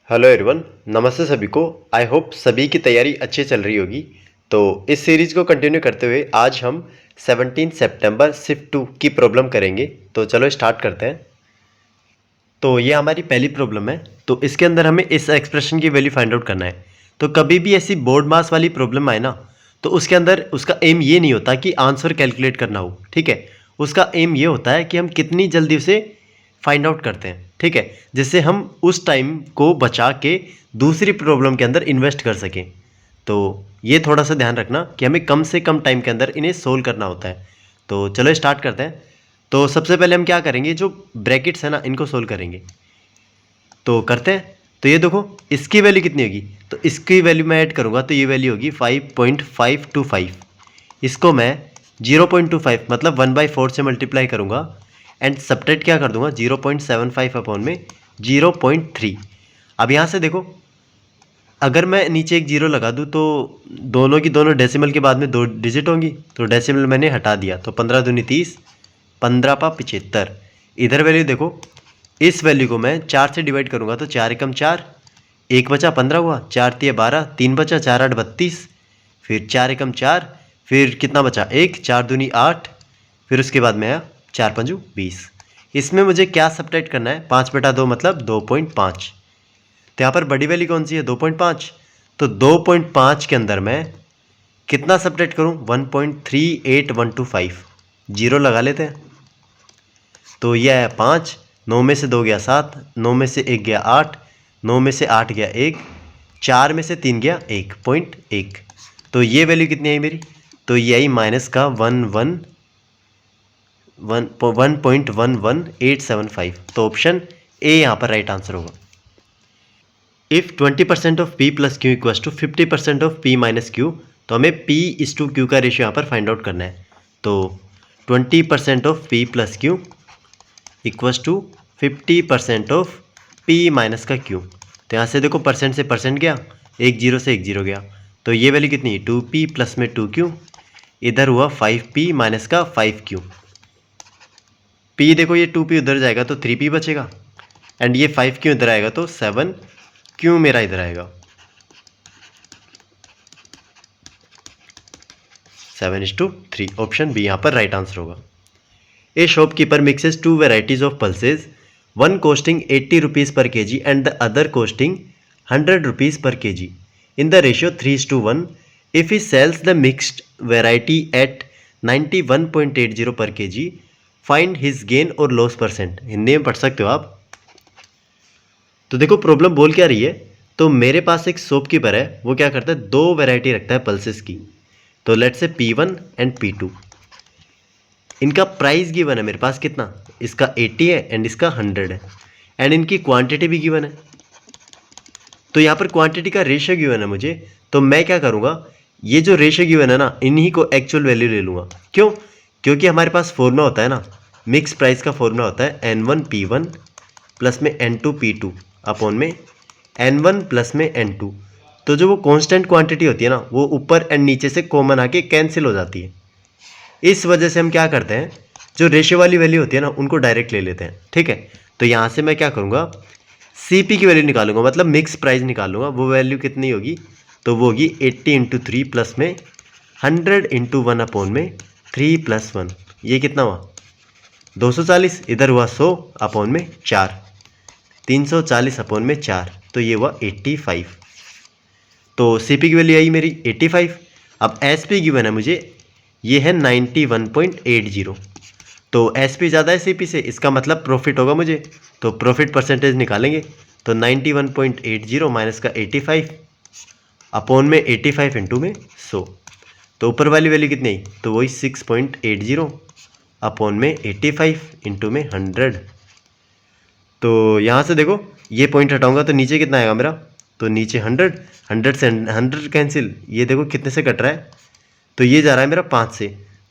Hello everyone, नमस्ते सभी को। आई होप सभी की तैयारी अच्छी चल रही होगी। तो इस सीरीज को कंटिन्यू करते हुए आज हम 17 सितंबर शिफ्ट 2 की प्रॉब्लम करेंगे। तो चलो स्टार्ट करते हैं। तो ये हमारी पहली प्रॉब्लम है। तो इसके अंदर हमें इस एक्सप्रेशन की वैल्यू फाइंड आउट करना है। तो कभी भी ऐसी बोर्ड मास वाली प्रॉब्लम आए ना, तो उसके अंदर उसका एम ये नहीं होता कि आंसर कैलकुलेट करना हो, ठीक है। उसका एम ये होता है कि हम कितनी जल्दी उसे फाइंड आउट करते हैं, ठीक है, जिससे हम उस टाइम को बचा के दूसरी प्रॉब्लम के अंदर इन्वेस्ट कर सकें। तो ये थोड़ा सा ध्यान रखना कि हमें कम से कम टाइम के अंदर इन्हें सोल्व करना होता है। तो चलो स्टार्ट करते हैं। तो सबसे पहले हम क्या करेंगे, जो ब्रैकेट्स है ना, इनको सोल्व करेंगे। तो करते हैं। तो ये देखो, इसकी वैल्यू कितनी होगी, तो इसकी वैल्यू मैं ऐड करूँगा तो ये वैल्यू होगी 5.525। इसको मैं 0.25 मतलब 1/4 से मल्टीप्लाई करूँगा एंड सब्ट्रैक्ट क्या कर दूंगा 0.75 अपॉन में 0.3। अब यहाँ से देखो, अगर मैं नीचे एक जीरो लगा दूँ तो दोनों की दोनों डेसिमल के बाद में 2 डिजिट होंगी, तो डेसिमल मैंने हटा दिया। तो 15 दूनी 30, 15 पा 75। इधर वैल्यू देखो, इस वैल्यू को मैं 4 से डिवाइड करूँगा तो 4 एकम 4, 1 बचा 15 हुआ, 4 तिया 12, 3 बचा, 4 8 32, फिर 4 एकम 4, फिर कितना बचा 1, 4 दूनी 8, फिर उसके बाद में आया 4 पंजू 20। इसमें मुझे क्या सब्ट्रैक्ट करना है, 5/2 मतलब 2.5। तो यहाँ पर बड़ी वैल्यू कौन सी है 2.5। तो 2.5 के अंदर मैं कितना सब्ट्रैक्ट करूँ 1.38125, जीरो लगा लेते हैं। तो यह है 5, 9 में से 2 गया 7, 9 में से 1 गया 8, 9 में से 8 गया 1, 4 में से 3 गया 1.1। तो ये वैल्यू कितनी आई मेरी, तो ये आई माइनस का 1.11875। तो ऑप्शन ए यहाँ पर राइट आंसर होगा। If 20% of P plus Q equals to 50% of P minus Q, तो हमें पी इस टू क्यू का रेशियो यहाँ पर फाइंड आउट करना है। तो 20% of P plus Q equals to 50% of P minus का क्यू। तो यहाँ से देखो, परसेंट से परसेंट गया, 1 जीरो से 1 जीरो गया, तो ये वैल्यू कितनी 2p प्लस में 2q, इधर हुआ 5p माइनस का 5q। p देखो, ये 2p उधर जाएगा तो 3p बचेगा, एंड ये 5q इधर आएगा तो 7q मेरा इधर आएगा। 7:3, ऑप्शन बी यहाँ पर राइट आंसर होगा। ए shopkeeper mixes 2 varieties of pulses, one costing 80 rupees per kg and the other costing 100 rupees per kg in the ratio 3:1. If he sells the mixed variety at 91.80 per kg, find his gain or loss percent। Hindi में पढ़ सकते हो आप। तो देखो, problem बोल क्या रही है, तो मेरे पास एक शॉपकीपर है, वो क्या करता है 2 वैरायटी रखता है पल्सेस की। तो let's say P1 and P2, इनका प्राइस गिवन है मेरे पास कितना, इसका 80 है एंड इसका 100 है, एंड इनकी क्वांटिटी भी गिवन है। तो यहाँ पर क्वांटिटी का रेशियो गिवन है मुझे, तो मैं क्या करूँगा, ये जो रेशियो गिवन है ना, इन्हीं को एक्चुअल वैल्यू ले लूँगा। क्यों, क्योंकि हमारे पास फॉर्मूला होता है ना, मिक्स प्राइस का फॉर्मूला होता है N1P1 प्लस में N2P2 अपॉन में N1 प्लस में N2। तो जो वो कॉन्स्टेंट क्वांटिटी होती है ना, वो ऊपर एंड नीचे से कॉमन आके कैंसिल हो जाती है। इस वजह से हम क्या करते हैं, जो रेशियो वाली वैल्यू होती है ना, उनको डायरेक्ट ले लेते हैं, ठीक है। तो यहाँ से मैं क्या करूँगा, सीपी की वैल्यू निकालूंगा, मतलब मिक्स प्राइस निकालूंगा। वो वैल्यू कितनी होगी, तो वो होगी 80 × 3 प्लस में 100 × 1 अपॉन में 3 + 1। ये कितना हुआ 240, इधर हुआ 100 अपॉन में 4, 340 अपॉन में 4, तो ये हुआ 85। तो सीपी की वैल्यू आई मेरी 85। अब एसपी गिवन है मुझे, ये है 91.80। तो एसपी ज़्यादा है सीपी से, इसका मतलब प्रॉफिट होगा मुझे, तो प्रॉफिट परसेंटेज निकालेंगे। तो 91.80 माइनस का 85 अपॉन में 85 इंटू में 100। तो ऊपर वाली वैल्यू कितनी आई, तो वही 6.80 अपॉन में 85 इंटू में 100। तो यहाँ से देखो, ये पॉइंट हटाऊंगा तो नीचे कितना आएगा मेरा, तो नीचे 100, 100 से 100 कैंसिल, ये देखो कितने से कट रहा है, तो ये जा रहा है मेरा 5 से,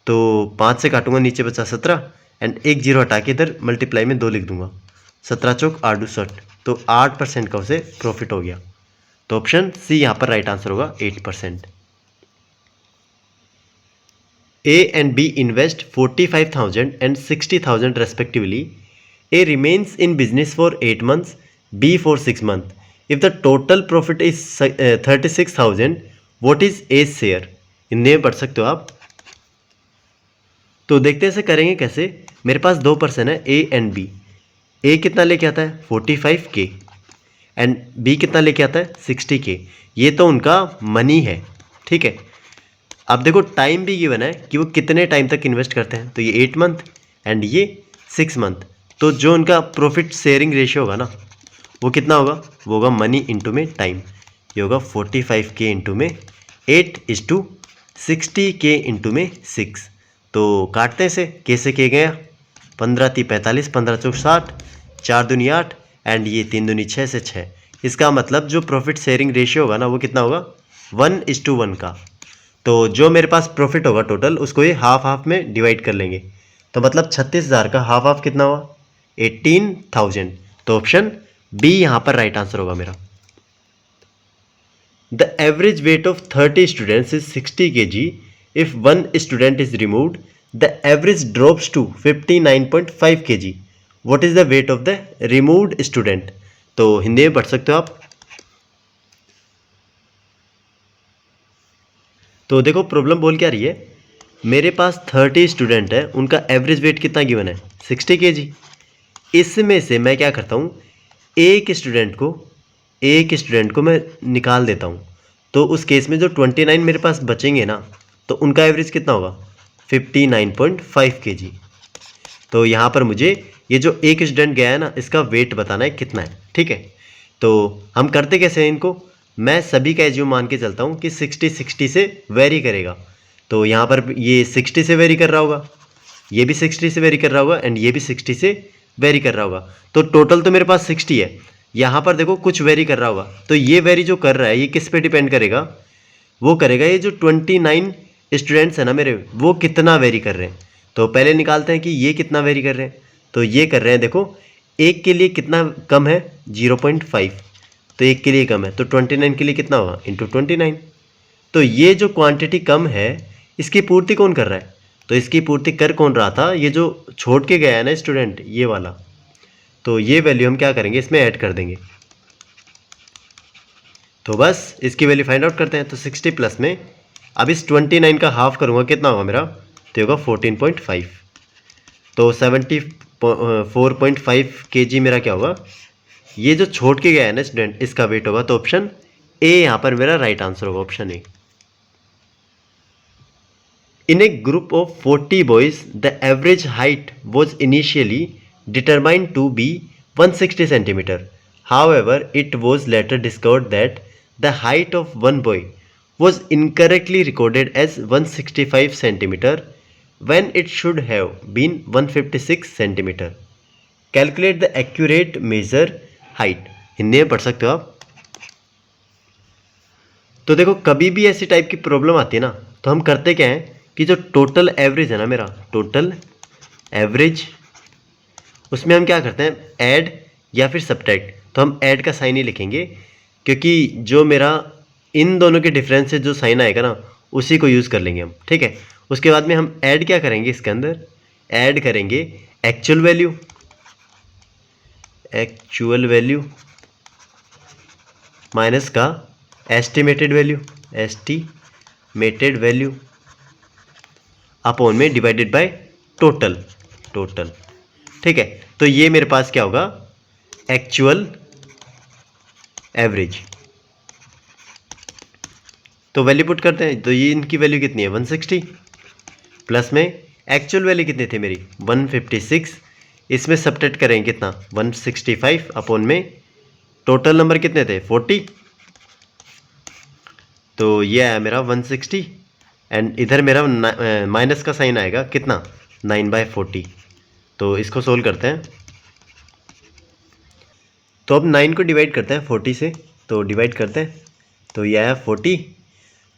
तो 5 से काटूंगा, नीचे बचा 17 एंड एक जीरो हटा के इधर मल्टीप्लाई में 2 लिख दूंगा, 17 चौक 8 60, तो 8% का उसे प्रॉफिट हो गया। तो ऑप्शन सी यहाँ पर राइट आंसर होगा 8%। A and B invest 45,000 and 60,000 respectively. A remains in business for 8 months, B for 6 months. If the total profit is 36,000 what is a share. Hindi में पढ़ सकते हो आप। तो देखते हैं इसे करेंगे कैसे। मेरे पास दो पर्सन है ए एंड बी। ए कितना लेके आता है 45K एंड बी कितना लेके आता है 60K। ये तो उनका मनी है, ठीक है। अब देखो टाइम भी गिवन है कि वो कितने टाइम तक इन्वेस्ट करते हैं, तो ये 8 मंथ एंड ये 6 मंथ। तो जो उनका प्रॉफिट शेयरिंग रेशियो होगा ना वो कितना होगा, वो होगा मनी इंटू में टाइम। ये होगा 45K इंटू में 8:60K इंटू में 6। तो काटते हैं इसे, कैसे किए गया 15 × 45, 15 × 4 60, 4 दूनी 8 एंड ये 3 दूनी 6 से 6। इसका मतलब जो प्रॉफिट शेयरिंग रेशियो होगा ना वो कितना होगा 1:1 का। तो जो मेरे पास प्रॉफिट होगा टोटल उसको ये हाफ हाफ में डिवाइड कर लेंगे। तो मतलब 36,000 का हाफ हाफ कितना हुआ 18,000। तो ऑप्शन बी यहाँ पर राइट आंसर होगा मेरा। The average weight of 30 students is 60 kg। If one student is removed the average drops to 59.5 kg। What is the weight of the removed student. तो हिंदी में पढ़ सकते हो आप। तो देखो प्रॉब्लम बोल क्या रही है, मेरे पास 30 स्टूडेंट है, उनका एवरेज वेट कितना गिवन है 60 kg। इसमें से मैं क्या करता हूँ एक स्टूडेंट को मैं निकाल देता हूँ। तो उस केस में जो 29 मेरे पास बचेंगे ना तो उनका एवरेज कितना होगा 59.5 kg। तो यहाँ पर मुझे ये जो एक स्टूडेंट गया है ना इसका वेट बताना है कितना है, ठीक है। तो हम करते कैसे हैं इनको, मैं सभी का एज्यूम मान के चलता हूँ कि 60 से वेरी करेगा। तो यहाँ पर ये 60 से वेरी कर रहा होगा, ये भी 60 से वेरी कर रहा होगा एंड ये भी 60 से वेरी कर रहा होगा। तो टोटल तो मेरे पास 60 है, यहाँ पर देखो कुछ वेरी कर रहा होगा। तो ये वेरी जो कर रहा है ये किस पे डिपेंड करेगा, वो करेगा ये जो 29 स्टूडेंट्स हैं ना मेरे वो कितना वेरी कर रहे हैं। तो पहले निकालते हैं कि ये कितना वेरी कर रहे हैं। तो ये कर रहे हैं देखो एक के लिए कितना कम है 0.5, तो एक के लिए कम है तो 29 के लिए कितना होगा इंटू 29। तो ये जो क्वांटिटी कम है इसकी पूर्ति कौन कर रहा है, तो इसकी पूर्ति कर कौन रहा था, ये जो छोड़ के गया है ना स्टूडेंट ये वाला। तो ये वैल्यू हम क्या करेंगे इसमें ऐड कर देंगे। तो बस इसकी वैल्यू फाइंड आउट करते हैं। तो 60 प्लस में अब इस 29 का हाफ करूँगा कितना होगा मेरा, तो होगा 14.5। तो 74.5 kg मेरा क्या होगा, ये जो छोड़ के गया है ना स्टूडेंट इसका वेट होगा। तो ऑप्शन ए यहाँ पर मेरा राइट आंसर होगा, option A. In a group of 40 boys, the average height was initially determined to be 160 centimeter. However, it was later discovered that the height of one boy was incorrectly recorded as 165 centimeter when it should have been 156 centimeter. Calculate the accurate measure height. Hindi में पढ़ सकते हो आप। तो देखो कभी भी ऐसी टाइप की प्रॉब्लम आती है ना तो हम करते क्या हैं कि जो टोटल एवरेज है ना मेरा टोटल एवरेज, उसमें हम क्या करते हैं ऐड या फिर सब्ट्रैक्ट। तो हम ऐड का साइन ही लिखेंगे क्योंकि जो मेरा इन दोनों के डिफरेंस से जो साइन आएगा ना उसी को यूज़ कर लेंगे हम, ठीक है। उसके बाद में हम ऐड क्या करेंगे इसके अंदर, ऐड करेंगे एक्चुअल वैल्यू माइनस का एस्टिमेटेड वैल्यू अपॉन में डिवाइडेड बाय टोटल, ठीक है। तो ये मेरे पास क्या होगा एक्चुअल एवरेज। तो वैल्यू पुट करते हैं। तो ये इनकी वैल्यू कितनी है 160 प्लस में एक्चुअल वैल्यू कितनी थी मेरी 156, इसमें सब्ट्रैक्ट करेंगे कितना 165 अपॉन में टोटल नंबर कितने थे 40। तो ये आया मेरा 160 एंड इधर मेरा माइनस का साइन आएगा कितना 9/40। तो इसको सोल्व करते हैं। तो अब 9 को डिवाइड करते हैं 40 से, तो डिवाइड करते हैं। तो ये आया 40,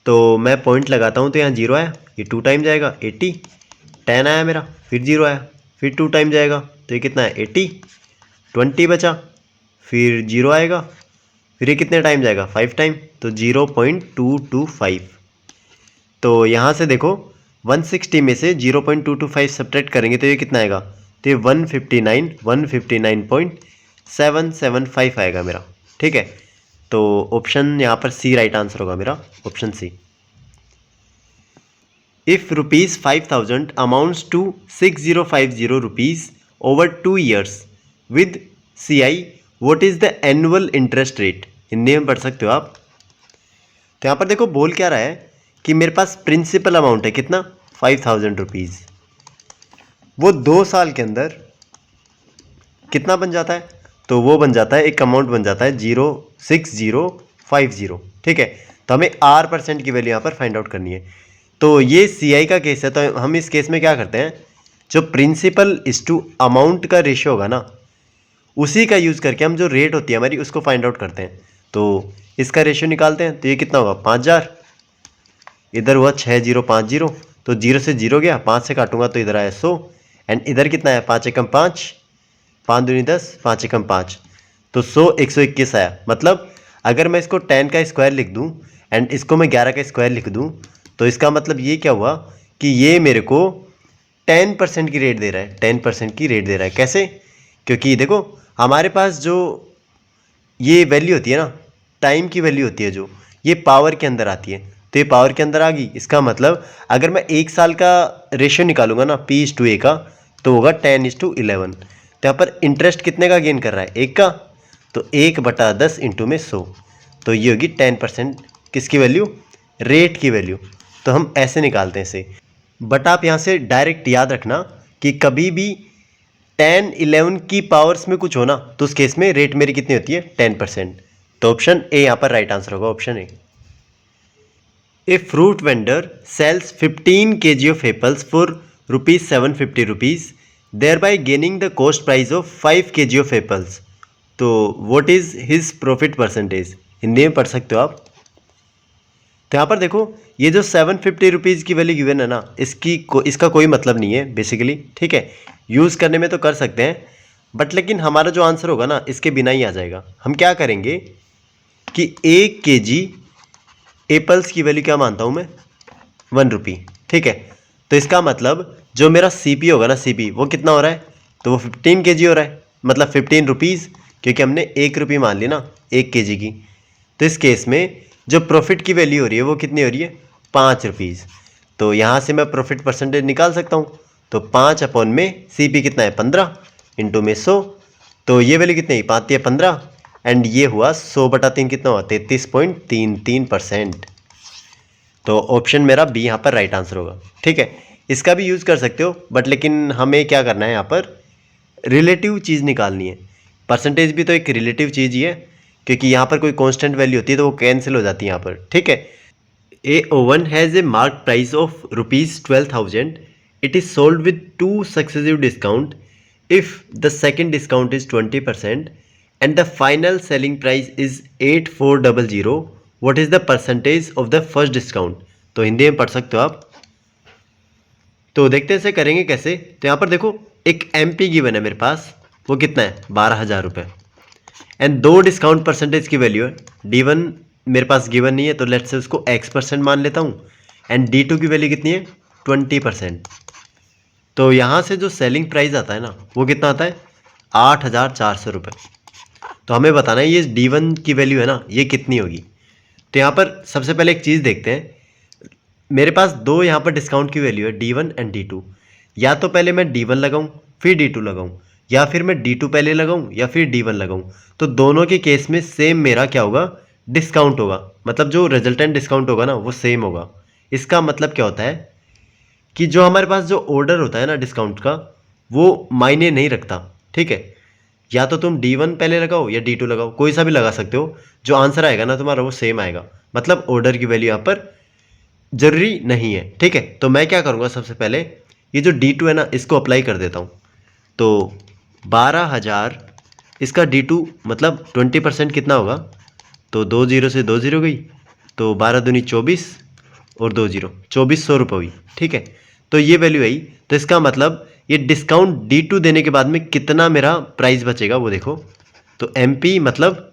तो मैं पॉइंट लगाता हूँ तो यहाँ 0 आया, ये 2 टाइम जाएगा 80। 10 आया मेरा, फिर 0 आया, फिर 2 टाइम जाएगा तो ये कितना है 80। 20 बचा, फिर 0 आएगा, फिर ये कितने टाइम जाएगा 5 टाइम, तो 0.225। तो यहाँ से देखो 160 में से 0.225 सब्ट्रैक्ट करेंगे तो ये कितना आएगा, तो ये 159.775 आएगा मेरा, ठीक है। तो ऑप्शन यहाँ पर सी राइट आंसर होगा मेरा, option C. If rupees 5000 amounts to 6050 rupees over 2 years with CI, what is the annual interest rate? Hindi में पढ़ सकते हो आप। तो यहाँ पर देखो बोल क्या रहा है कि मेरे पास प्रिंसिपल अमाउंट है कितना, 5000 रुपीज़, वो 2 साल के अंदर कितना बन जाता है, तो वो बन जाता है, एक अमाउंट बन जाता है 06050। ठीक है, तो हमें R% की वैल्यू यहाँ पर फाइंड आउट करनी है। तो ये CI का केस है, तो हम इस केस में क्या करते हैं, जो प्रिंसिपल इस टू अमाउंट का रेशियो होगा ना, उसी का यूज़ करके हम जो रेट होती है हमारी उसको फाइंड आउट करते हैं। तो इसका रेशियो निकालते हैं, तो ये कितना होगा 5000, इधर हुआ 6050, तो 0 से 0 गया, 5 से काटूंगा तो इधर आया 100, एंड इधर कितना है 5 एकम 5, 5 दूनी 10, 5 एकम 5, तो 100 121 आया। मतलब अगर मैं इसको 10 का स्क्वायर लिख दूं एंड इसको मैं 11 का स्क्वायर लिख दूं, तो इसका मतलब ये क्या हुआ कि ये मेरे को 10% की रेट दे रहा है, 10% की रेट दे रहा है। कैसे? क्योंकि देखो हमारे पास जो ये वैल्यू होती है ना, टाइम की वैल्यू होती है, जो ये पावर के अंदर आती है, तो ये पावर के अंदर आ गई। इसका मतलब अगर मैं 1 साल का रेशियो निकालूंगा ना P/A का, तो होगा 10:11। तो यहाँ पर इंटरेस्ट कितने का गेन कर रहा है, 1 का, तो 1/10 इंटू में 100, तो ये होगी 10% किसकी वैल्यू, रेट की वैल्यू। तो हम ऐसे निकालते हैं इसे। बट आप यहाँ से डायरेक्ट याद रखना कि कभी भी 10-11 की पावर्स में कुछ हो ना, तो उस केस में रेट मेरी कितनी होती है 10%। तो ऑप्शन ए यहाँ पर राइट आंसर होगा, option A. A fruit vendor sells 15 kg of apples for ₹750, thereby gaining the cost price of 5 kg of apples. तो what is his profit percentage? Hindi में पढ़ सकते हो आप। तो यहाँ पर देखो ये जो 750 रुपीज़ की वैल्यू गिवन है ना, इसका कोई मतलब नहीं है बेसिकली। ठीक है, यूज़ करने में तो कर सकते हैं, बट लेकिन हमारा जो आंसर होगा ना इसके बिना ही आ जाएगा। हम क्या करेंगे कि 1 kg एप्पल्स की वैल्यू क्या मानता हूँ मैं, 1 रुपी। ठीक है, तो इसका मतलब जो मेरा CP होगा ना, CP वो कितना हो रहा है, तो वो 15 kg हो रहा है, मतलब 15 रुपीज़, क्योंकि हमने 1 रुपी मान ली ना 1 kg की। तो इस केस में जो प्रॉफिट की वैल्यू हो रही है वो कितनी हो रही है, 5 रुपीज़। तो यहाँ से मैं प्रॉफिट परसेंटेज निकाल सकता हूँ। तो 5 में CP कितना है 15 इंटू में 100, तो ये वैल्यू कितनी है 5 या 15, एंड ये हुआ 100/3 कितना हुआ 33.33%। तो ऑप्शन मेरा बी यहाँ पर राइट आंसर होगा। ठीक है, इसका भी यूज़ कर सकते हो, बट लेकिन हमें क्या करना है यहाँ पर रिलेटिव चीज़ निकालनी है। परसेंटेज भी तो एक रिलेटिव चीज़ ही है, क्योंकि यहाँ पर कोई कांस्टेंट वैल्यू होती है तो वो कैंसिल हो जाती है यहाँ पर। ठीक है, a oven has a mark price of ₹12,000, it is sold with 2 successive discount. If the second discount is 20% and the final selling price is 8400, what is the percentage of the first discount? तो हिंदी में पढ़ सकते हो आप। तो देखते हैं इसे करेंगे कैसे। तो यहाँ पर देखो एक MP गिवन है मेरे पास, वो कितना है 12,000 रुपये, एंड 2 डिस्काउंट परसेंटेज की वैल्यू है। D1 मेरे पास गिवन नहीं है, तो लेट्स से उसको X% मान लेता हूँ, एंड D2 की वैल्यू कितनी है 20%। तो यहाँ से जो सेलिंग प्राइस आता है ना वो कितना आता है 8,400 रुपये। तो हमें बताना है ये D1 की वैल्यू है ना ये कितनी होगी। तो यहाँ पर सबसे पहले एक चीज़ देखते हैं, मेरे पास 2 यहाँ पर डिस्काउंट की वैल्यू है D1 एंड D2। या तो पहले मैं D1 लगाऊँ फिर D2 लगाऊँ, या फिर मैं D2 पहले लगाऊँ या फिर D1 लगाऊँ। तो दोनों के केस में सेम मेरा क्या होगा डिस्काउंट होगा, मतलब जो रिजल्टेंट डिस्काउंट होगा ना वो सेम होगा। इसका मतलब क्या होता है कि जो हमारे पास जो ऑर्डर होता है ना डिस्काउंट का वो मायने नहीं रखता। ठीक है, या तो तुम D1 पहले लगाओ या D2 लगाओ, कोई सा भी लगा सकते हो, जो आंसर आएगा ना तुम्हारा वो सेम आएगा। मतलब ऑर्डर की वैल्यू यहाँ पर जरूरी नहीं है। ठीक है, तो मैं क्या करूँगा सबसे पहले ये जो D2 है ना इसको अप्लाई कर देता हूँ। तो 12,000 इसका D2 मतलब 20% कितना होगा, तो 2 0 से 2 0 गई, तो 12 दूनी 24 और 2 0 2400 रुपये हुई। ठीक है, तो ये वैल्यू आई। तो इसका मतलब ये डिस्काउंट D2 देने के बाद में कितना मेरा प्राइस बचेगा वो देखो। तो MP मतलब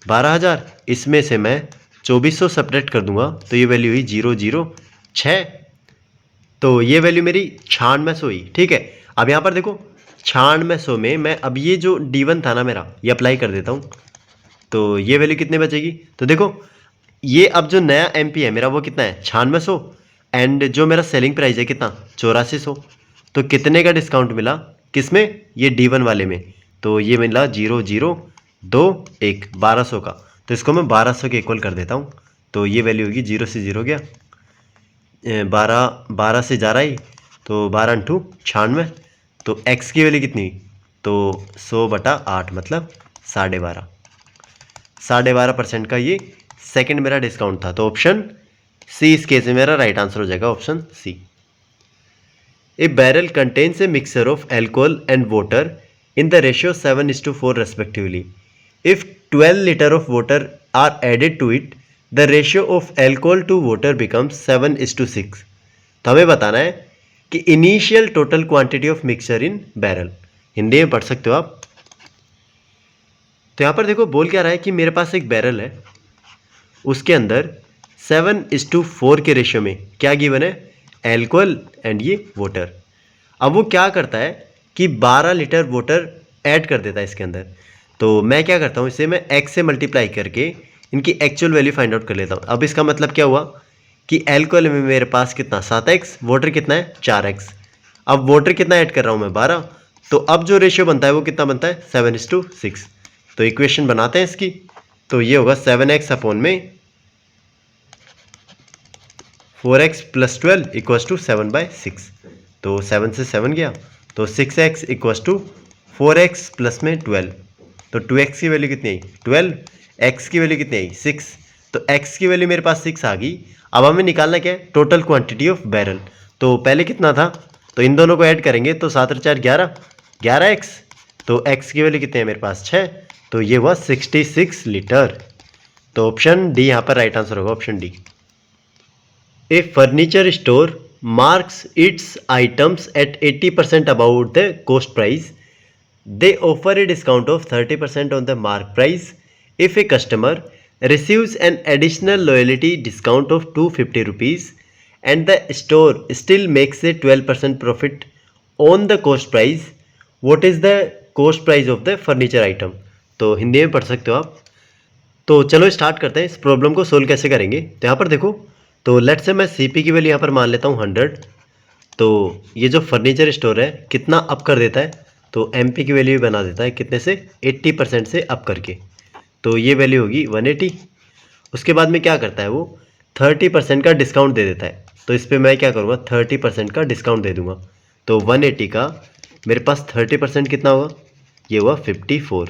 12,000, इसमें से मैं 2400 सब्ट्रैक्ट कर दूंगा, तो ये वैल्यू हुई 006। तो ये वैल्यू मेरी 9600 हुई। ठीक है, अब यहाँ पर देखो 9600 में मैं अब ये जो D1 था ना मेरा ये अप्लाई कर देता हूँ। तो ये वैल्यू कितने बचेगी? तो देखो ये अब जो नया MP है मेरा वो कितना है 9600 एंड जो मेरा सेलिंग प्राइस है कितना 8400। तो कितने का डिस्काउंट मिला किसमें? ये D1 वाले में। तो ये मिला 002 1 1200 का। तो इसको मैं 1200 के इक्वल कर देता हूँ। तो ये वैल्यू होगी 0 से 0 गया 12 से जा रहा है तो 12 × 96। तो x की वैल्यू कितनी? तो 100/8 मतलब 12.5% का ये सेकंड मेरा डिस्काउंट था। तो ऑप्शन सी इस केस में मेरा राइट आंसर हो जाएगा, option C. A barrel contains a mixture of alcohol and water in the ratio 7:4 respectively. If 12 litre of water are added to it the ratio of alcohol to water becomes 7:6। तो हमें बताना है कि initial total quantity of mixture in barrel. Hindi में पढ़ सकते हो आप। तो यहाँ पर देखो बोल क्या रहा है कि मेरे पास एक बैरल है, उसके अंदर 7:4 के रेशियो में क्या गिवन है? एल्कोहल एंड ये वाटर। अब वो क्या करता है कि 12 लीटर वाटर ऐड कर देता है इसके अंदर। तो मैं क्या करता हूँ, इसे मैं x से मल्टीप्लाई करके इनकी एक्चुअल वैल्यू फाइंड आउट कर लेता हूँ। अब इसका मतलब क्या हुआ कि एल्कोहल में मेरे पास कितना 7x, वाटर कितना है 4x। अब वाटर कितना ऐड कर रहा हूँ मैं 12। तो अब जो रेशियो बनता है वो कितना बनता है 7:6। तो इक्वेशन बनाते हैं इसकी। तो ये होगा 7x अपॉन में 4x + 12 = 7/6। तो 7 से 7 गया तो 6x = 4x + में 12। तो 2x की वैल्यू कितनी आई 12, x की वैल्यू कितनी आई 6। तो x की वैल्यू मेरे पास 6 आ गई। अब हमें निकालना क्या है? Total quantity of barrel. तो पहले कितना था? तो इन दोनों को ऐड करेंगे तो 7 और 4 11x। तो x की वैल्यू कितनी है मेरे पास 6। तो ये हुआ 66 लीटर। तो ऑप्शन डी यहाँ पर राइट आंसर होगा, option D. A furniture store marks its items at 80% above the cost price. They offer a discount of 30% on the mark price if a customer receives an additional loyalty discount of 250 rupees and the store still makes a 12% profit on the cost price. What is the cost price of the furniture item? तो हिंदी में पढ़ सकते हो आप। तो चलो start करते हैं, इस प्रॉब्लम को सोल्व कैसे करेंगे। तो यहाँ पर देखो, तो लेट से मैं CP की वैल्यू यहाँ पर मान लेता हूँ 100। तो ये जो फर्नीचर स्टोर है कितना अप कर देता है? तो MP की वैल्यू बना देता है कितने से 80% से अप करके। तो ये वैल्यू होगी 180। उसके बाद में क्या करता है वो 30% का डिस्काउंट दे देता है। तो इस पर मैं क्या करूँगा 30% का डिस्काउंट दे दूँगा। तो 180 का मेरे पास 30% कितना होगा? ये हुआ 54।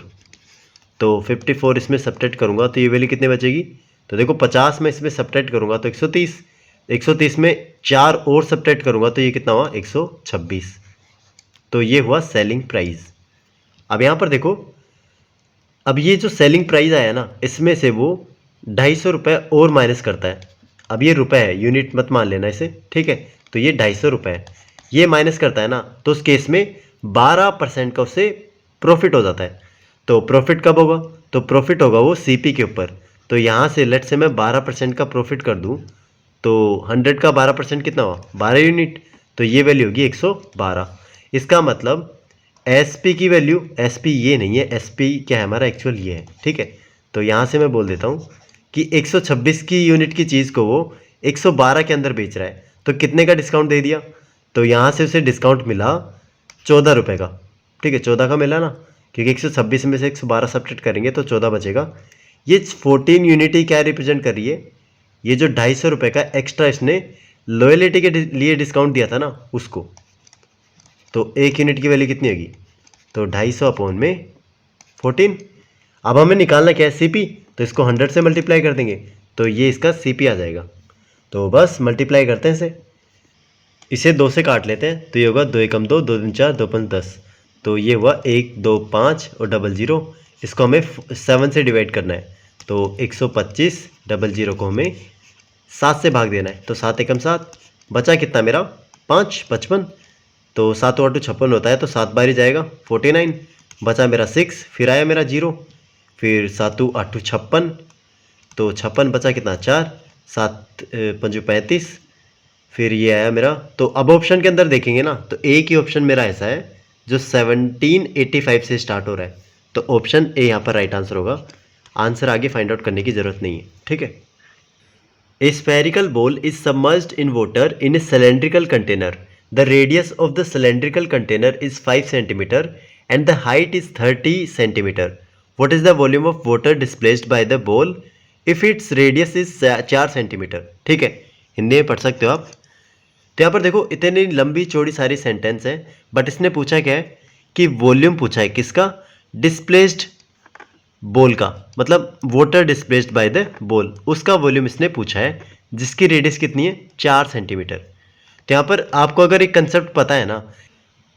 तो 54 इसमें सब्ट्रैक्ट करूँगा तो ये वैल्यू कितनी बचेगी? तो देखो 50 में इसमें सब्ट्रैक्ट करूँगा तो 130। 130 में 4 और सब्ट्रैक्ट करूँगा तो ये कितना हुआ 126। तो ये हुआ सेलिंग प्राइस। अब यहाँ पर देखो, अब ये जो सेलिंग प्राइस आया ना इसमें से वो 250 रुपये और माइनस करता है। अब ये रुपए है, यूनिट मत मान लेना इसे, ठीक है। तो ये 250 रुपये है, ये माइनस करता है ना, तो उस केस में 12% का उससे प्रॉफिट हो जाता है। तो प्रॉफिट कब होगा? तो प्रॉफिट होगा वो CP के ऊपर। तो यहाँ से लेट से मैं 12% का प्रॉफिट कर दूँ तो 100 का 12% कितना हुआ 12 यूनिट। तो ये वैल्यू होगी 112। इसका मतलब SP की वैल्यू, SP ये नहीं है, SP क्या है हमारा एक्चुअल ये है, ठीक है। तो यहाँ से मैं बोल देता हूँ कि 126 की यूनिट की चीज़ को वो 112 के अंदर बेच रहा है। तो कितने का डिस्काउंट दे दिया? तो यहाँ से उसे डिस्काउंट मिला 14 रुपये का, ठीक है। 14 का मिला ना, क्योंकि 126 में से 112 सब्ट्रैक्ट करेंगे तो 14 बचेगा। ये 14 यूनिट ही क्या रिप्रेजेंट कर रही है? ये जो 250 रुपये का एक्स्ट्रा इसने लॉयलिटी के लिए डिस्काउंट दिया था ना उसको। तो एक यूनिट की वैल्यू कितनी होगी? तो 250 अपॉन में 14। अब हमें निकालना क्या है CP, तो इसको 100 से मल्टीप्लाई कर देंगे तो ये इसका CP आ जाएगा। तो बस मल्टीप्लाई करते हैं इसे 2 से काट लेते हैं। तो ये होगा 2 एकम 2, 2 दूनी 4, 2 पंच 10। तो ये हुआ 1 2 5 और 00। इसको हमें 7 से डिवाइड करना है। तो 125, 00 को हमें 7 से भाग देना है। तो 7 एकम 7, बचा कितना मेरा 5 55। तो 7 8 56 होता है, तो 7 बार ही जाएगा 49। बचा मेरा 6, फिर आया मेरा 0, फिर 7 8 56। तो 56 बचा कितना 4, 7 5 35, फिर ये आया मेरा। तो अब ऑप्शन के अंदर देखेंगे ना तो एक ही ऑप्शन मेरा ऐसा है जो 1785 से स्टार्ट हो रहा है। तो ऑप्शन ए यहाँ पर राइट आंसर होगा। आंसर आगे फाइंड आउट करने की ज़रूरत नहीं है, ठीक है। A spherical ball is submerged in water in a cylindrical container. The radius of the cylindrical container is 5 centimeter and the height is 30 centimeter. What is the volume of water displaced by the ball if its radius is 4 centimeter? ठीक है, हिंदी में पढ़ सकते हो आप। तो यहाँ पर देखो इतनी लंबी चौड़ी सारी सेंटेंस है, बट इसने पूछा क्या है कि वॉल्यूम पूछा है किसका, डिस्प्लेस्ड बॉल का, मतलब water displaced by the ball, उसका वॉल्यूम इसने पूछा है जिसकी रेडियस कितनी है 4 सेंटीमीटर। तो यहाँ पर आपको अगर एक कंसेप्ट पता है ना,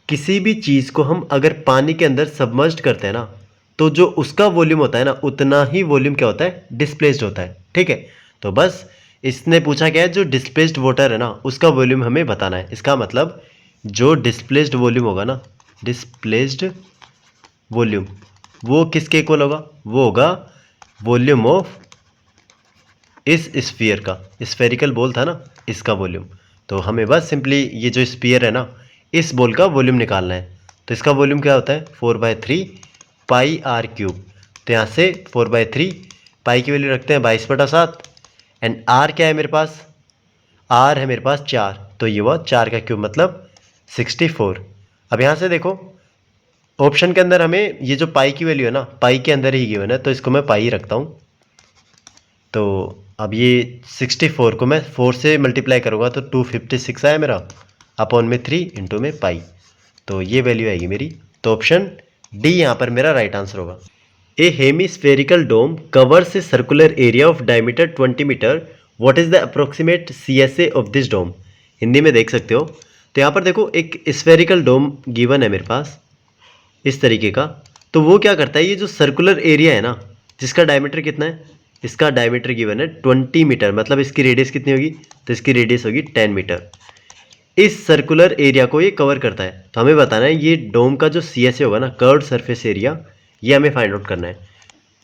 किसी भी चीज़ को हम अगर पानी के अंदर सबमर्ज्ड करते हैं ना, तो जो उसका वॉल्यूम होता है ना, उतना ही वॉल्यूम क्या होता है, डिस्प्लेस्ड होता है, ठीक है। तो बस इसने पूछा क्या है, जो डिस्प्लेस्ड वाटर है ना उसका वॉल्यूम हमें बताना है। इसका मतलब जो डिस्प्लेस्ड वॉल्यूम होगा ना, डिस्प्लेस्ड वॉल्यूम वो किसके इक्वल होगा, वो होगा वॉल्यूम ऑफ इस स्फीयर का, स्फेरिकल बॉल था ना इसका वॉल्यूम। तो हमें बस सिंपली ये जो स्फीयर है ना, इस बॉल का वॉल्यूम निकालना है। तो इसका वॉल्यूम क्या होता है 4/3 पाई आर क्यूब। तो यहाँ से 4/3 पाई की वैल्यू रखते हैं 22/7 एंड आर क्या है मेरे पास, आर है मेरे पास 4, तो ये हुआ 4 का क्यूब मतलब 64। अब यहाँ से देखो ऑप्शन के अंदर हमें ये जो पाई की वैल्यू है ना, पाई के अंदर ही गिवन है, तो इसको मैं पाई रखता हूँ। तो अब ये 64 को मैं 4 से मल्टीप्लाई करूँगा तो 256 आया मेरा, अपॉन में 3 इंटू में पाई, तो ये वैल्यू आएगी मेरी। तो ऑप्शन डी यहाँ पर मेरा राइट आंसर होगा। A hemispherical dome covers a circular area of diameter 20 metre, what is the approximate CSA of this dome. Hindi में देख सकते हो। तो यहाँ पर देखो एक स्फेरिकल डोम गिवन है मेरे पास इस तरीके का, तो वो क्या करता है, ये जो सर्कुलर एरिया है ना जिसका डायमीटर कितना है, इसका डायमीटर गिवन है 20 मीटर, मतलब इसकी रेडियस कितनी होगी, तो इसकी रेडियस होगी 10 मीटर। इस सर्कुलर एरिया को ये कवर करता है। तो हमें बताना है ये डोम का जो CSA होगा ना, कर्व्ड सरफेस एरिया, ये हमें फाइंड आउट करना है।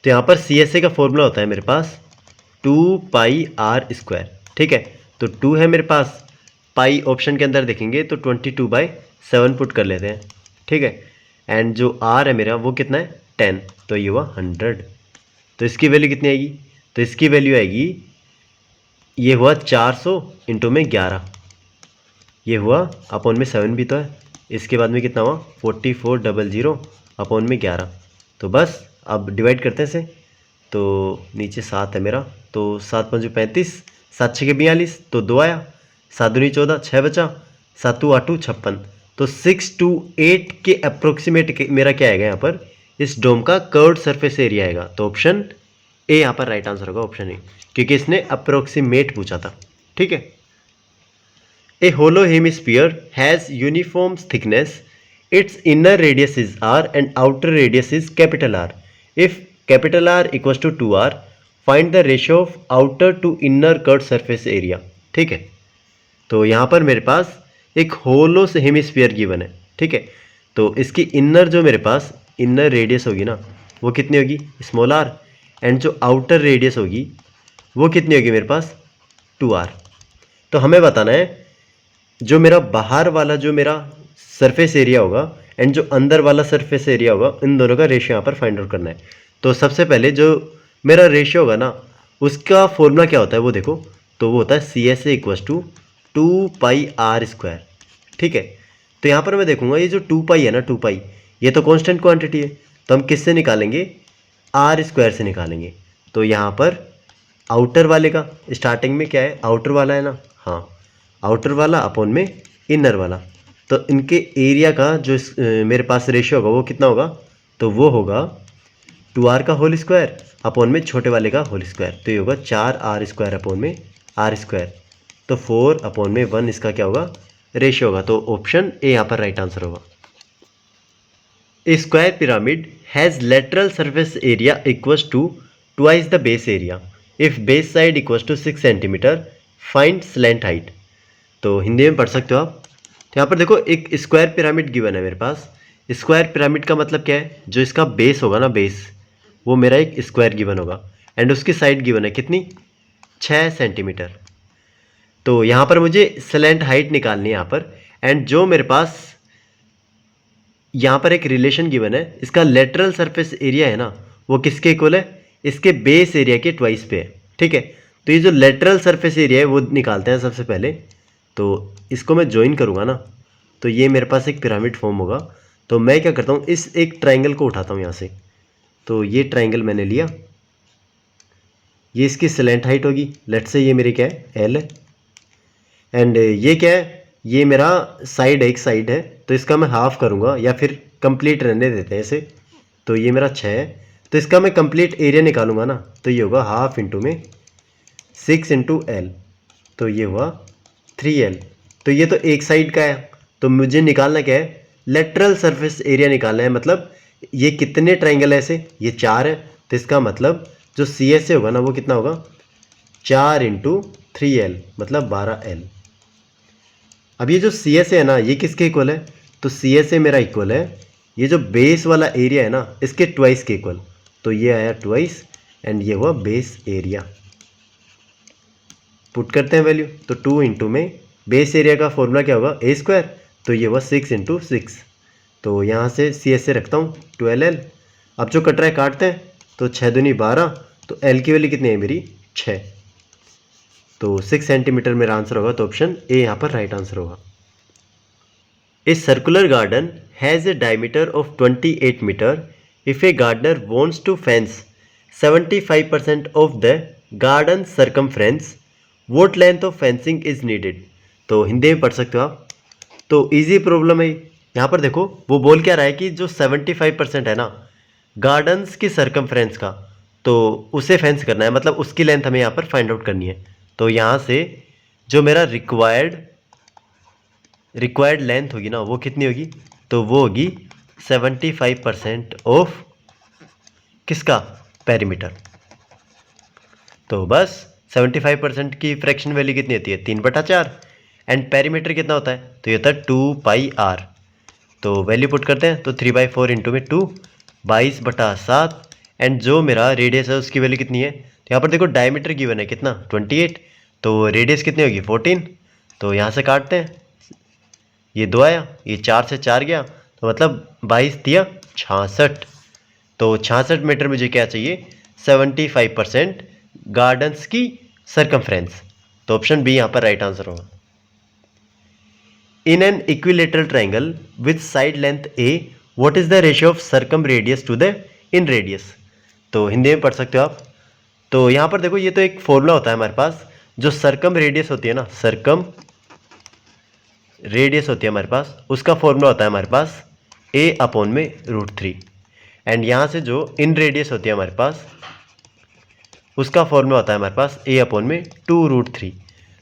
तो यहाँ पर CSA का फॉर्मूला होता है मेरे पास 2πr², ठीक है। तो 2 है मेरे पास, पाई ऑप्शन के अंदर देखेंगे तो 22/7 पुट कर लेते हैं, ठीक है। एंड जो r है मेरा वो कितना है 10, तो ये हुआ 100। तो इसकी वैल्यू कितनी आएगी, तो इसकी वैल्यू आएगी, ये हुआ 400 इंटू में 11, ये हुआ अपॉन में 7 भी तो है, इसके बाद में कितना हुआ 4400 अपॉन में 11। तो बस अब डिवाइड करते हैं इसे, तो नीचे 7 है मेरा, तो 7 5 35, 7 6 42, तो 2 आया, 7 दूनी 14, 6 बचा, 7 8 56, तो 6 to 8 के अप्रोक्सीमेट मेरा क्या आएगा यहाँ पर, इस डोम का कर्व्ड सरफेस एरिया आएगा। तो ऑप्शन ए यहाँ पर राइट आंसर होगा, ऑप्शन ए, क्योंकि इसने अप्रोक्सीमेट पूछा था, ठीक है। A hollow hemisphere has uniform thickness, its inner radius is r and outer radius is capital R। If capital R equals to 2r, find the ratio of outer to inner curved surface area, ठीक है। तो यहाँ पर मेरे पास एक होलो से hemisphere given है, ठीक है। तो इसकी इनर जो मेरे पास इनर रेडियस होगी ना, वो कितनी होगी स्मॉल r, एंड जो आउटर रेडियस होगी वो कितनी होगी मेरे पास 2r। तो हमें बताना है जो मेरा बाहर वाला जो मेरा सरफेस एरिया होगा एंड जो अंदर वाला सरफेस एरिया होगा, इन दोनों का रेशियो यहाँ पर फाइंड आउट करना है। तो सबसे पहले जो मेरा रेशियो होगा ना, उसका फॉर्मूला क्या होता है वो देखो, तो वो होता है CSA इक्वल्स टू 2πr², ठीक है। तो यहाँ पर मैं देखूंगा ये जो 2π है ना, 2π ये तो कांस्टेंट क्वांटिटी है, तो हम किससे निकालेंगे, r² से निकालेंगे। तो यहाँ पर आउटर वाले का स्टार्टिंग में क्या है, आउटर वाला है ना, हाँ आउटर वाला अपॉन में इनर वाला, तो इनके एरिया का जो मेरे पास रेशियो होगा वो कितना होगा, तो वो होगा 2r का होल स्क्वायर अपॉन में छोटे वाले का होल स्क्वायर, तो ये होगा 4r² अपॉन में r², तो 4 अपॉन में 1 इसका क्या होगा रेशियो होगा। तो ऑप्शन ए यहाँ पर राइट आंसर होगा। A square pyramid has lateral surface area equals to twice the base area, if base side equals to 6 centimetre, find slant height. तो हिंदी में पढ़ सकते हो आप। तो यहाँ पर देखो एक स्क्वायर पिरामिड गिवन है मेरे पास। स्क्वायर पिरामिड का मतलब क्या है, जो इसका बेस होगा ना, बेस वो मेरा एक स्क्वायर गिवन होगा एंड उसकी साइड गिवन है कितनी 6 सेंटीमीटर। तो यहाँ पर मुझे स्लैंट हाइट निकालनी है यहाँ पर, एंड जो मेरे पास यहाँ पर एक रिलेशन गिवन है, इसका लेटरल सरफेस एरिया है ना वो किसके इक्वल है, इसके बेस एरिया के ट्वाइस पे है, ठीक है। तो ये जो लेटरल सरफेस एरिया है वो निकालते हैं सबसे पहले। तो इसको मैं ज्वाइन करूँगा ना, तो ये मेरे पास एक पिरामिड फॉर्म होगा। तो मैं क्या करता हूँ, इस एक ट्राइंगल को उठाता हूँ यहाँ से। तो ये ट्राइंगल मैंने लिया, ये इसकी स्लैंट हाइट होगी, लेट्स से ये मेरी क्या है, एल है। एंड ये क्या है, ये मेरा साइड है, एक साइड है, तो इसका मैं हाफ करूँगा या फिर कंप्लीट रहने देते हैं इसे। तो ये मेरा 6 है, तो इसका मैं कंप्लीट एरिया निकालूंगा ना, तो ये होगा हाफ इंटू में 6 इंटू एल, तो ये हुआ 3L। तो ये तो एक साइड का है, तो मुझे निकालना क्या है, लेटरल सरफेस एरिया निकालना है। मतलब ये कितने ट्राइंगल है ऐसे, ये 4 है, तो इसका मतलब जो CSA होगा ना वो कितना होगा, 4 इंटू 3L मतलब 12L। अब ये जो CSA है ना ये किसके इक्वल है, तो CSA मेरा इक्वल है ये जो बेस वाला एरिया है ना इसके ट्वाइस के इक्वल। तो ये आया ट्वाइस एंड ये हुआ बेस एरिया। पुट करते हैं वैल्यू, तो 2 इंटू में बेस एरिया का फॉर्मूला क्या होगा, A², तो ये हुआ 6 इंटू 6। तो यहाँ से CSA रखता हूँ 12L। अब जो कट रहा है काटते हैं, तो 6 दूनी 12, तो L की वैल्यू कितनी है मेरी 6। तो 6 सेंटीमीटर मेरा आंसर होगा, तो ऑप्शन ए यहाँ पर राइट आंसर होगा। A circular garden has a diameter of 28 metre if a gardener wants to fence 75% of the garden circumference, what length of fencing is needed. तो हिंदी में पढ़ सकते हो आप, तो इजी प्रॉब्लम है। यहाँ पर देखो वो बोल क्या रहा है कि जो 75% है ना गार्डन्स की सर्कमफ्रेंस का, तो उसे फेंस करना है, मतलब उसकी लेंथ हमें यहाँ पर फाइंड आउट करनी है। तो यहाँ से जो मेरा रिक्वायर्ड लेंथ होगी ना वो कितनी होगी, तो वो होगी 75% ऑफ किसका, पेरीमीटर। तो बस 75% की फ्रैक्शन वैल्यू कितनी होती है, 3/4। एंड पेरीमीटर कितना होता है, तो ये होता है 2πr। तो वैल्यू पुट करते हैं, तो 3/4 इंटू में 2, 22/7। एंड जो मेरा रेडियस है उसकी वैल्यू कितनी है, तो यहाँ पर देखो डायमीटर गिवन है कितना 28, तो रेडियस कितनी होगी 14। तो यहाँ से काटते हैं, ये 2 आया, ये 4 से 4 गया, तो मतलब 22 दिया 66। तो 66 मीटर मुझे क्या चाहिए, 75% गार्डन्स की सर्कमफ्रेंस। तो ऑप्शन बी यहाँ पर राइट आंसर होगा। In an equilateral triangle with side length a, what is the ratio of circumradius to the inradius. तो हिंदी में पढ़ सकते हो आप। तो यहाँ पर देखो ये तो एक फॉर्मूला होता है हमारे पास, जो सर्कम रेडियस होती है ना, सर्कम रेडियस होती है हमारे पास, उसका फॉर्मूला होता है हमारे पास A/√3। एंड यहाँ से जो इन रेडियस होती है हमारे पास, उसका फॉर्मूला होता है हमारे पास A/2√3।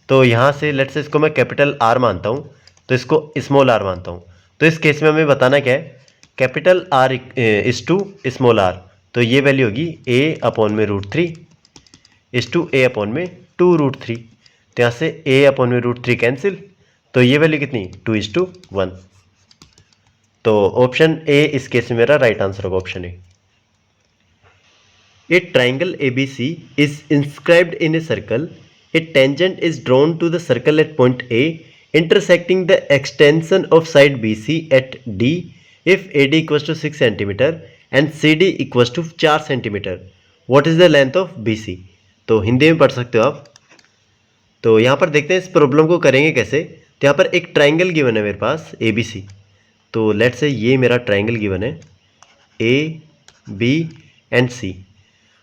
तो यहाँ से लेट्स से इसको मैं कैपिटल R मानता हूँ, तो इसको स्मॉल r मानता हूँ। तो इस केस में हमें बताना क्या है, capital R is to small r, तो ये वैल्यू होगी A/√3 इज टू A/2√3। तो यहाँ से A/√3 कैंसिल, तो ये वैल्यू कितनी 2:1। तो ऑप्शन ए इस केस में मेरा राइट आंसर होगा, option A. A triangle ABC is inscribed in a circle. A tangent is drawn to the circle at point A, intersecting the extension of side BC at D if AD equals to 6 cm and CD equals to 4 cm. What is the length of BC? तो हिंदी में पढ़ सकते हो आप। तो यहाँ पर देखते हैं इस प्रॉब्लम को करेंगे कैसे। तो यहाँ पर एक ट्राइंगल गिवन है मेरे पास ABC। तो लेट्स से ये मेरा ट्राइंगल गिवन है A, B एंड C।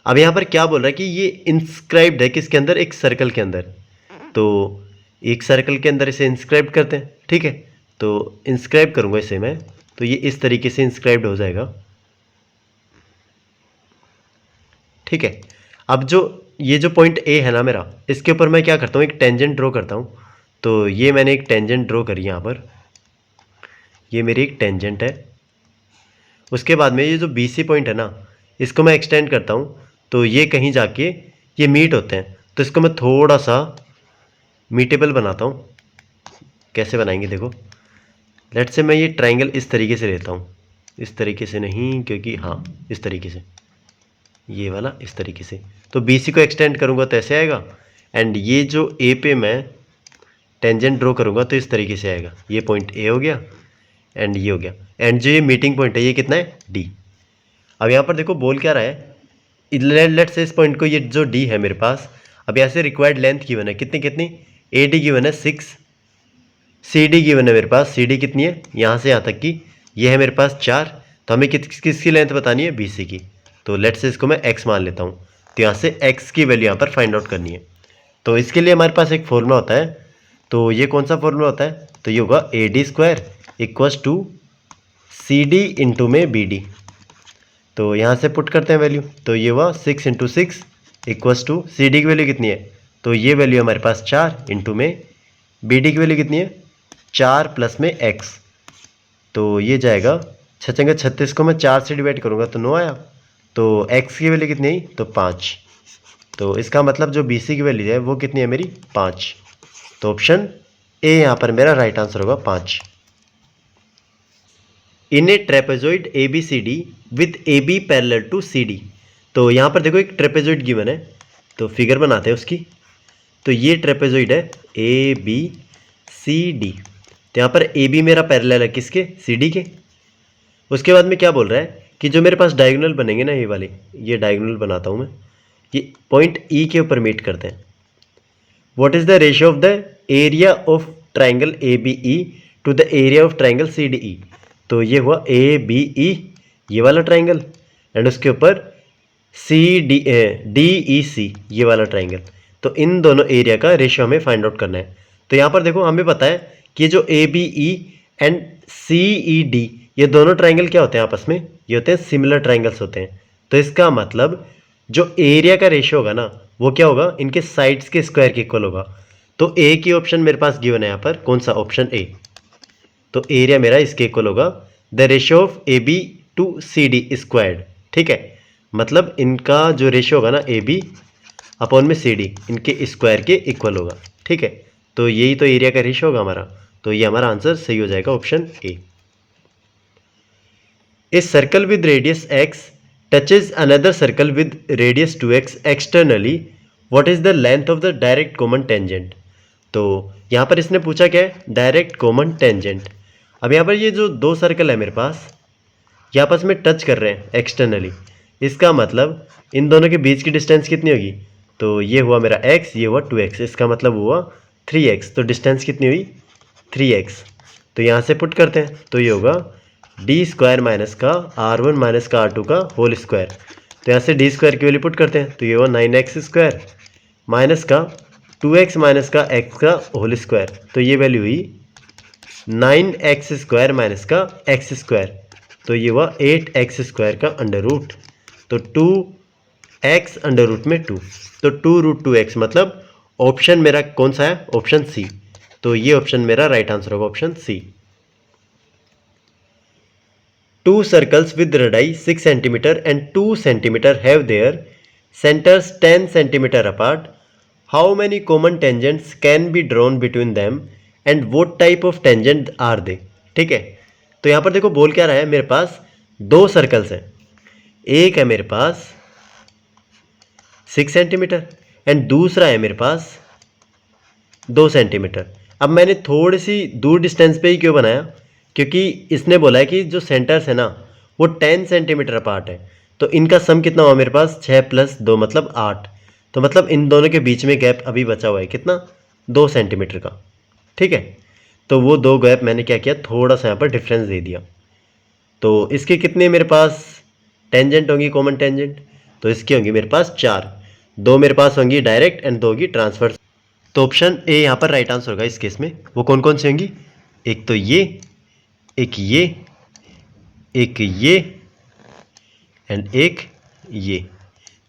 अब यहाँ पर क्या बोल रहा है कि ये इंस्क्राइब्ड है किसके अंदर, एक सर्कल के अंदर। तो एक सर्कल के अंदर इसे इंस्क्राइब करते हैं, ठीक है। तो इंस्क्राइब करूँगा इसे मैं, तो ये इस तरीके से इंस्क्राइब्ड हो जाएगा, ठीक है। अब जो ये जो पॉइंट A है ना मेरा, इसके ऊपर मैं क्या करता हूँ, एक टेंजेंट ड्रॉ करता हूँ। तो ये मैंने एक टेंजेंट ड्रॉ करी यहाँ पर, ये मेरी एक टेंजेंट है। उसके बाद में ये जो BC पॉइंट है ना, इसको मैं एक्सटेंड करता हूँ, तो ये कहीं जाके ये मीट होते हैं। तो इसको मैं थोड़ा सा मीटेबल बनाता हूँ। कैसे बनाएंगे देखो, लेट्स से मैं ये ट्राइंगल इस तरीके से लेता हूँ, इस तरीके से नहीं, क्योंकि हाँ इस तरीके से, ये वाला इस तरीके से। तो BC को एक्सटेंड करूँगा तो ऐसे आएगा। एंड ये जो A पे मैं टेंजेंट ड्रॉ करूँगा तो इस तरीके से आएगा। ये पॉइंट A हो गया एंड ये हो गया। एंड जो ये मीटिंग पॉइंट है ये कितना है D। अब यहाँ पर देखो बोल क्या रहा है लेट से इस पॉइंट को, ये जो डी है मेरे पास, अब यहाँ से रिक्वायर्ड लेंथ गिवन है कितनी कितनी, ए डी गिवन है 6, सी डी गिवन है मेरे पास, सी डी कितनी है यहाँ से यहाँ तक की, ये है मेरे पास 4, तो हमें किसकी लेंथ बतानी है, बी सी की। तो लेट से इसको मैं एक्स मान लेता हूँ, तो यहाँ से एक्स की वैल्यू यहाँ पर फाइंड आउट करनी है। तो इसके लिए हमारे पास एक फॉर्मूला होता है, तो ये कौन सा फॉर्मूला होता है, तो ये होगा A D square equals to C D into में बी डी। तो यहाँ से पुट करते हैं वैल्यू, तो ये हुआ 6 into 6 equals to, C D की वैल्यू कितनी है, तो ये वैल्यू हमारे पास 4 इंटू में बी डी की वैल्यू कितनी है 4 प्लस में एक्स, तो ये जाएगा 6 36 को मैं 4 से डिवाइड करूँगा तो 9 आया, तो एक्स की वैल्यू कितनी आई, तो 5। तो इसका मतलब जो बी सी की वैल्यू है वो कितनी है मेरी 5। तो ऑप्शन ए यहाँ पर मेरा राइट आंसर होगा 5। In a trapezoid A B C D with A B parallel to C D. तो यहाँ पर देखो एक ट्रेपेजॉइड गिवन है, तो फिगर बनाते हैं उसकी। तो ये ट्रेपेजॉइड है ए बी सी डी, तो यहाँ पर ए बी मेरा पैरेलल है किसके, सी डी के। उसके बाद में क्या बोल रहा है कि जो मेरे पास डायगोनल बनेंगे ना, ये वाले, ये डायगोनल बनाता हूँ मैं, ये पॉइंट ई के ऊपर मीट करते हैं। What is the ratio of the area of triangle A B E to the area of triangle C D E. तो ये हुआ ए बी ई, ये वाला ट्राइंगल, एंड उसके ऊपर सी डी डी ई सी, ये वाला ट्राइंगल। तो इन दोनों एरिया का रेशियो हमें फाइंड आउट करना है। तो यहाँ पर देखो हमें पता है कि जो A B E and C E D, ये दोनों ट्राइंगल क्या होते हैं आपस में, ये होते हैं सिमिलर ट्राइंगल्स होते हैं। तो इसका मतलब जो एरिया का रेशियो होगा ना, वो क्या होगा, इनके साइड्स के स्क्वायर के इक्वल होगा। तो ए की ऑप्शन मेरे पास गिवन है यहाँ पर, कौन सा, ऑप्शन ए। तो एरिया मेरा इसके इक्वल होगा the ratio of A B to C D squared. ठीक है, मतलब इनका जो रेशियो होगा ना ए बी अपॉन में सी डी, इनके स्क्वायर के इक्वल होगा। ठीक है, तो यही तो एरिया का रेशियो होगा हमारा, तो ये हमारा आंसर सही हो जाएगा option A. A circle with radius x touches another circle with radius 2x externally. What is the length of the direct common tangent? तो यहाँ पर इसने पूछा क्या है, डायरेक्ट कॉमन टेंजेंट। अब यहाँ पर ये जो दो सर्कल है मेरे पास, ये आपस में टच कर रहे हैं एक्सटर्नली, इसका मतलब इन दोनों के बीच की डिस्टेंस कितनी होगी, तो ये हुआ मेरा x, ये हुआ 2x, इसका मतलब हुआ 3x। तो डिस्टेंस कितनी हुई 3x। तो यहाँ से पुट करते हैं, तो ये होगा डी स्क्वायर माइनस का R1 माइनस का R2 का होल स्क्वायर। तो यहाँ से डी स्क्वायर की वैल्यू पुट करते हैं, तो ये हुआ 9x स्क्वायर माइनस का 2x माइनस का x का होल स्क्वायर। तो ये वैल्यू हुई 9x स्क्वायर माइनस का x स्क्वायर, तो ये हुआ 8x स्क्वायर का अंडर रूट। तो 2x अंडर रूट में 2, तो 2√2x, मतलब ऑप्शन मेरा कौन सा है, ऑप्शन सी। तो ये ऑप्शन मेरा राइट आंसर होगा, option C. Two circles with radii 6 cm and 2 cm have their centers 10 cm apart. How many common tangents can be drawn between them and what type of tangent are they? ठीक है, तो यहाँ पर देखो बोल क्या रहा है, मेरे पास दो सर्कल्स हैं, एक है मेरे पास 6 सेंटीमीटर एंड दूसरा है मेरे पास 2 सेंटीमीटर। अब मैंने थोड़ी सी दूर डिस्टेंस पे ही क्यों बनाया, क्योंकि इसने बोला है कि जो सेंटर्स है ना वो 10 सेंटीमीटर अपार्ट है। तो इनका सम कितना हुआ मेरे पास, 6 + 2 मतलब 8। तो मतलब इन दोनों के बीच में गैप अभी बचा हुआ है कितना, 2 सेंटीमीटर का। ठीक है, तो वो दो गैप मैंने क्या किया, थोड़ा सा यहाँ पर डिफरेंस दे दिया। तो इसके कितने मेरे पास टेंजेंट होंगी, कॉमन टेंजेंट, तो इसकी होंगी मेरे पास 4, 2 मेरे पास होंगी डायरेक्ट एंड 2 होंगी ट्रांसफर। तो ऑप्शन ए यहाँ पर राइट आंसर होगा इस केस में। वो कौन कौन सी होंगी, एक तो ये, एक ये, एक ये एंड एक ये।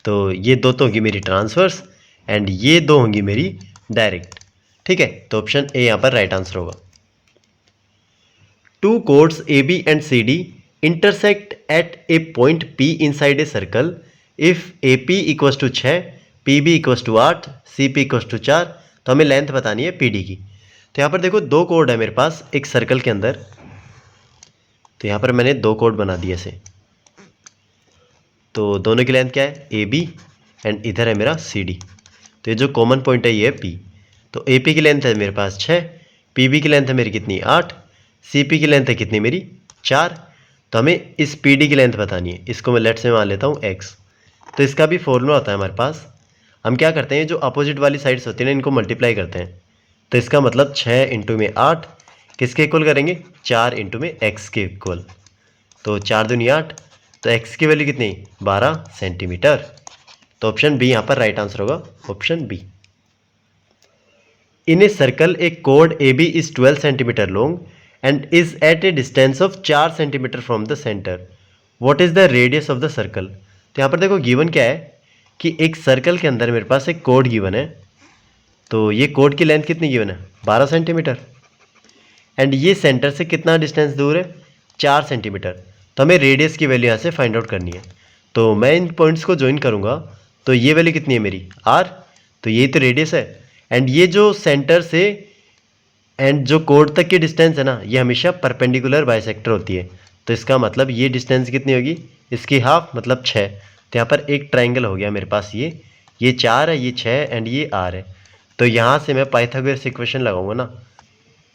तो ये दो तो होंगी मेरी ट्रांसवर्स एंड ये दो होंगी मेरी डायरेक्ट। ठीक है, तो ऑप्शन ए यहाँ पर राइट आंसर होगा। Two chords A B and C D intersect at a point P inside a circle if A P equals to 6, P B equals to 8, C P equals to 4। तो हमें length बतानी है P D की। तो यहाँ पर देखो दो कोड है मेरे पास एक सर्कल के अंदर, तो यहाँ पर मैंने दो कोड बना दिए ऐसे। तो दोनों की लेंथ क्या है, ए बी एंड इधर है मेरा सी डी। तो ये जो कॉमन पॉइंट है ये है पी। तो ए पी की लेंथ है मेरे पास 6, पी बी की लेंथ है मेरी कितनी 8, सी पी की लेंथ है कितनी मेरी 4। तो हमें इस पी डी की लेंथ बतानी है, इसको मैं लेट से मान लेता हूँ एक्स। तो इसका भी फॉर्मूला होता है हमारे पास। हम क्या करते हैं, जो अपोजिट वाली साइड्स होती है ना, इनको मल्टीप्लाई करते हैं। तो इसका मतलब 6 इंटू में 8 किसके इक्वल करेंगे, 4 इंटू में x के इक्वल। तो 4 दूनी 8, तो x की वैल्यू कितनी, 12 सेंटीमीटर। तो ऑप्शन बी यहाँ पर राइट आंसर होगा, option B. In a circle a कोड A B is 12 centimetre long and is at a distance of 4 centimetre from the centre. What is the radius of the circle. तो यहाँ पर देखो given क्या है कि एक सर्कल के अंदर मेरे पास एक कोड गिवन है। तो ये कोड की लेंथ कितनी गिवन है, 12 सेंटीमीटर। एंड ये सेंटर से कितना डिस्टेंस दूर है, 4 सेंटीमीटर। तो हमें रेडियस की वैल्यू यहाँ से फाइंड आउट करनी है। तो मैं इन पॉइंट्स को ज्वाइन करूँगा, तो ये वैल्यू कितनी है मेरी, r। तो यही तो रेडियस है। एंड ये जो सेंटर से एंड जो कोड तक की डिस्टेंस है ना, ये हमेशा परपेंडिकुलर बाइसेक्टर होती है। तो इसका मतलब ये डिस्टेंस कितनी होगी, इसकी हाफ मतलब 6। तो यहाँ पर एक ट्राइंगल हो गया मेरे पास, ये 4 है, ये 6 एंड ये r है। तो यहाँ से मैं पाइथागोरस इक्वेशन लगाऊंगा ना,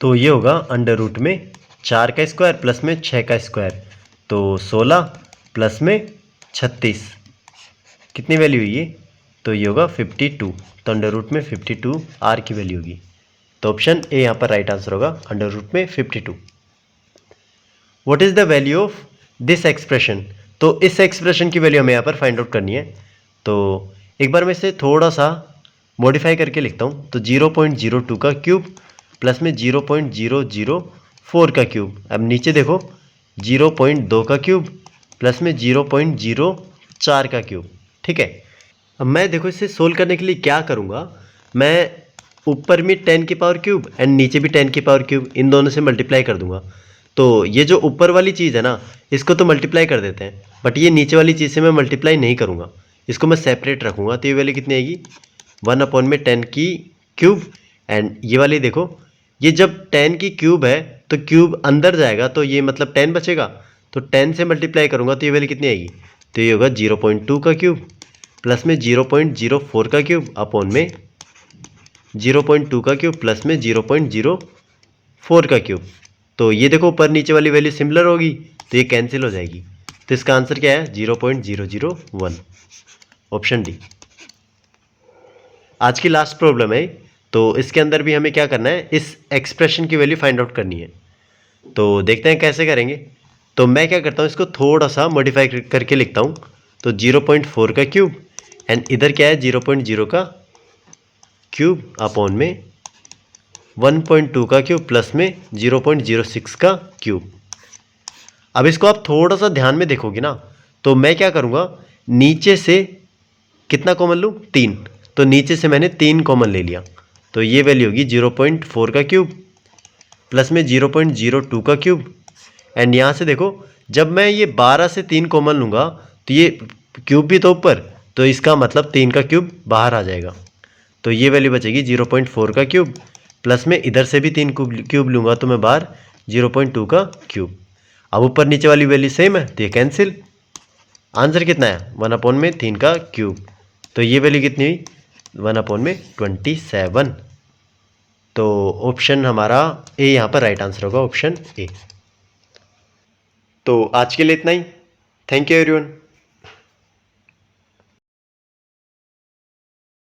तो ये होगा अंडर रूट में 4 का स्क्वायर प्लस में 6 का स्क्वायर। तो 16 प्लस में 36 कितनी वैल्यू हुई ये, तो ये होगा 52। तो अंडर रूट में 52 r की वैल्यू होगी। तो ऑप्शन ए यहाँ पर राइट आंसर होगा, अंडर रूट में 52। What is the value of this expression. तो इस एक्सप्रेशन की वैल्यू हमें यहाँ पर फाइंड आउट करनी है। तो एक बार मैं इसे थोड़ा सा मॉडिफाई करके लिखता हूँ। तो 0.02 का क्यूब प्लस में 0.004 का क्यूब। अब नीचे देखो 0.2 का क्यूब प्लस में 0.04 का क्यूब। ठीक है, अब मैं देखो इसे सोल्व करने के लिए क्या करूँगा, मैं ऊपर में 10 की पावर क्यूब एंड नीचे भी 10 की पावर क्यूब, इन दोनों से मल्टीप्लाई कर दूंगा। तो ये जो ऊपर वाली चीज़ है ना, इसको तो मल्टीप्लाई कर देते हैं, बट ये नीचे वाली चीज़ से मैं मल्टीप्लाई नहीं करूँगा, इसको मैं सेपरेट रखूँगा। तो ये वैल्यू कितनी आएगी, 1/10 की क्यूब। एंड ये वाली देखो, ये जब 10 की क्यूब है तो क्यूब अंदर जाएगा, तो ये मतलब 10 बचेगा। तो 10 से मल्टीप्लाई करूँगा तो ये वैल्यू कितनी आएगी, तो ये होगा 0.2 का क्यूब प्लस में 0.04 का क्यूब अपॉन में 0.2 का क्यूब प्लस में 0.04 का क्यूब। तो ये देखो ऊपर नीचे वाली वैल्यू सिमिलर होगी, तो ये कैंसिल हो जाएगी। तो इसका आंसर क्या है, 0.001, ऑप्शन डी। आज की लास्ट प्रॉब्लम है, तो इसके अंदर भी हमें क्या करना है, इस एक्सप्रेशन की वैल्यू फाइंड आउट करनी है। तो देखते हैं कैसे करेंगे। तो मैं क्या करता हूँ, इसको थोड़ा सा मॉडिफाई करके लिखता हूँ। तो 0.4 का क्यूब एंड इधर क्या है 0.0 का क्यूब अपॉन में 1.2 का क्यूब प्लस में 0.06 का क्यूब। अब इसको आप थोड़ा सा ध्यान में देखोगे ना, तो मैं क्या करूँगा, नीचे से कितना कॉमन लूँ, 3। तो नीचे से मैंने 3 कॉमन ले लिया। तो ये वैल्यू होगी 0.4 का क्यूब प्लस में 0.02 का क्यूब। एंड यहाँ से देखो, जब मैं ये 12 से 3 कॉमन लूँगा तो ये क्यूब भी तो ऊपर, तो इसका मतलब 3 का क्यूब बाहर आ जाएगा। तो ये वैल्यू बचेगी 0.4 का क्यूब प्लस में इधर से भी 3 क्यूब लूँगा तो मैं बाहर 0.2 का क्यूब। अब ऊपर नीचे वाली वैल्यू सेम है, तो ये कैंसिल। आंसर कितना है, 1/3 का क्यूब। तो ये वैल्यू कितनी हुई, 1/27। तो ऑप्शन हमारा ए यहाँ पर राइट आंसर होगा, ऑप्शन ए। तो आज के लिए इतना ही। Thank you everyone.